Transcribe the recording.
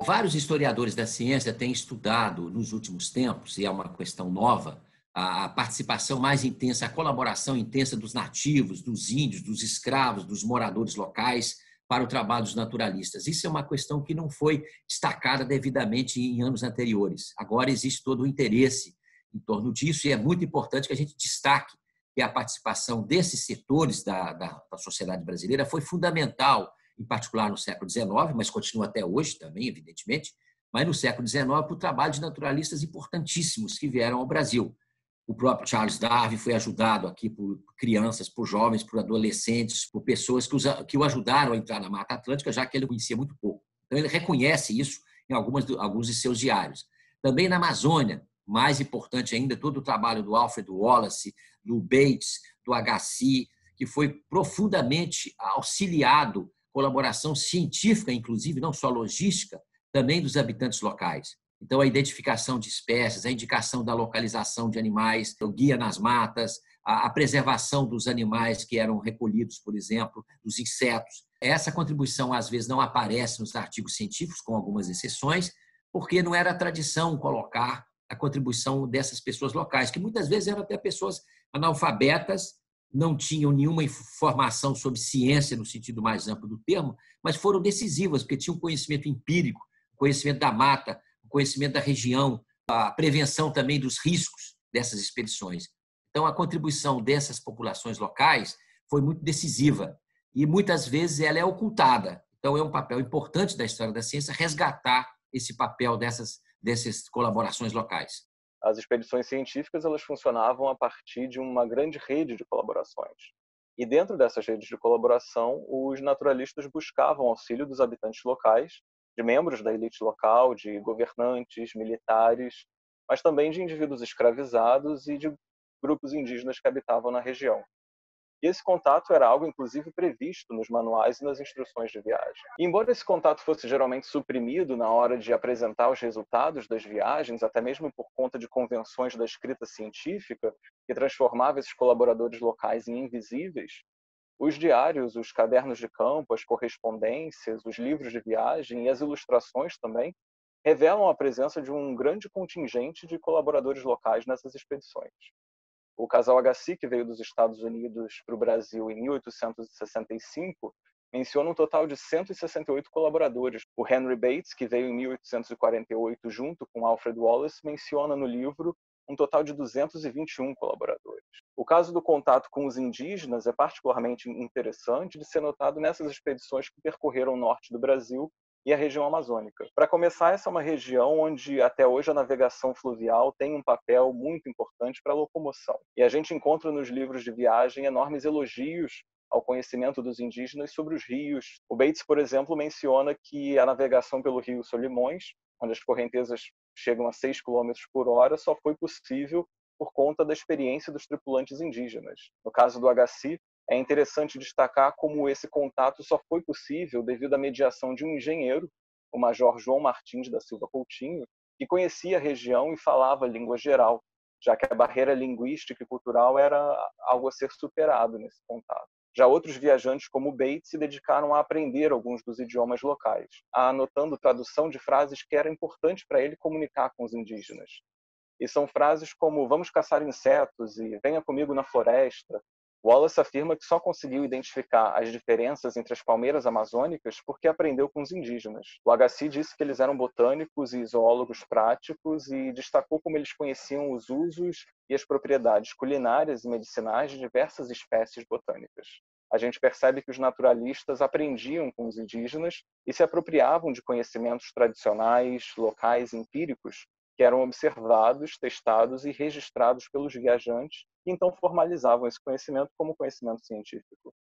Vários historiadores da ciência têm estudado nos últimos tempos, e é uma questão nova, a participação mais intensa, a colaboração intensa dos nativos, dos índios, dos escravos, dos moradores locais para o trabalho dos naturalistas. Isso é uma questão que não foi destacada devidamente em anos anteriores. Agora existe todo o interesse em torno disso e é muito importante que a gente destaque que a participação desses setores da sociedade brasileira foi fundamental, em particular no século XIX, mas continua até hoje também, evidentemente, mas no século XIX, para o trabalho de naturalistas importantíssimos que vieram ao Brasil. O próprio Charles Darwin foi ajudado aqui por crianças, por jovens, por adolescentes, por pessoas que o ajudaram a entrar na Mata Atlântica, já que ele conhecia muito pouco. Então, ele reconhece isso em alguns de seus diários. Também na Amazônia, mais importante ainda, todo o trabalho do Alfred Wallace, do Bates, do Agassiz, que foi profundamente auxiliado, colaboração científica, inclusive, não só logística, também dos habitantes locais. Então, a identificação de espécies, a indicação da localização de animais, o guia nas matas, a preservação dos animais que eram recolhidos, por exemplo, dos insetos. Essa contribuição, às vezes, não aparece nos artigos científicos, com algumas exceções, porque não era tradição colocar a contribuição dessas pessoas locais, que muitas vezes eram até pessoas analfabetas, não tinham nenhuma informação sobre ciência no sentido mais amplo do termo, mas foram decisivas, porque tinham conhecimento empírico, conhecimento da mata, conhecimento da região, a prevenção também dos riscos dessas expedições. Então, a contribuição dessas populações locais foi muito decisiva e, muitas vezes, ela é ocultada. Então, é um papel importante da história da ciência resgatar esse papel dessas colaborações locais. As expedições científicas elas funcionavam a partir de uma grande rede de colaborações. E dentro dessas redes de colaboração, os naturalistas buscavam auxílio dos habitantes locais, de membros da elite local, de governantes, militares, mas também de indivíduos escravizados e de grupos indígenas que habitavam na região. E esse contato era algo, inclusive, previsto nos manuais e nas instruções de viagem. E, embora esse contato fosse geralmente suprimido na hora de apresentar os resultados das viagens, até mesmo por conta de convenções da escrita científica, que transformava esses colaboradores locais em invisíveis, os diários, os cadernos de campo, as correspondências, os livros de viagem e as ilustrações também revelam a presença de um grande contingente de colaboradores locais nessas expedições. O casal Agassiz, que veio dos Estados Unidos para o Brasil em 1865, menciona um total de 168 colaboradores. O Henry Bates, que veio em 1848 junto com Alfred Wallace, menciona no livro um total de 221 colaboradores. O caso do contato com os indígenas é particularmente interessante de ser notado nessas expedições que percorreram o norte do Brasil e a região amazônica. Para começar, essa é uma região onde até hoje a navegação fluvial tem um papel muito importante para a locomoção. E a gente encontra nos livros de viagem enormes elogios ao conhecimento dos indígenas sobre os rios. O Bates, por exemplo, menciona que a navegação pelo rio Solimões, onde as correntezas chegam a 6 quilômetros por hora, só foi possível por conta da experiência dos tripulantes indígenas. No caso do Agassiz, é interessante destacar como esse contato só foi possível devido à mediação de um engenheiro, o Major João Martins da Silva Coutinho, que conhecia a região e falava a língua geral, já que a barreira linguística e cultural era algo a ser superado nesse contato. Já outros viajantes, como Bates, se dedicaram a aprender alguns dos idiomas locais, anotando tradução de frases que era importante para ele comunicar com os indígenas. E são frases como "vamos caçar insetos" e "venha comigo na floresta". Wallace afirma que só conseguiu identificar as diferenças entre as palmeiras amazônicas porque aprendeu com os indígenas. O Agassiz disse que eles eram botânicos e zoólogos práticos e destacou como eles conheciam os usos e as propriedades culinárias e medicinais de diversas espécies botânicas. A gente percebe que os naturalistas aprendiam com os indígenas e se apropriavam de conhecimentos tradicionais, locais, empíricos, que eram observados, testados e registrados pelos viajantes, e então formalizavam esse conhecimento como conhecimento científico.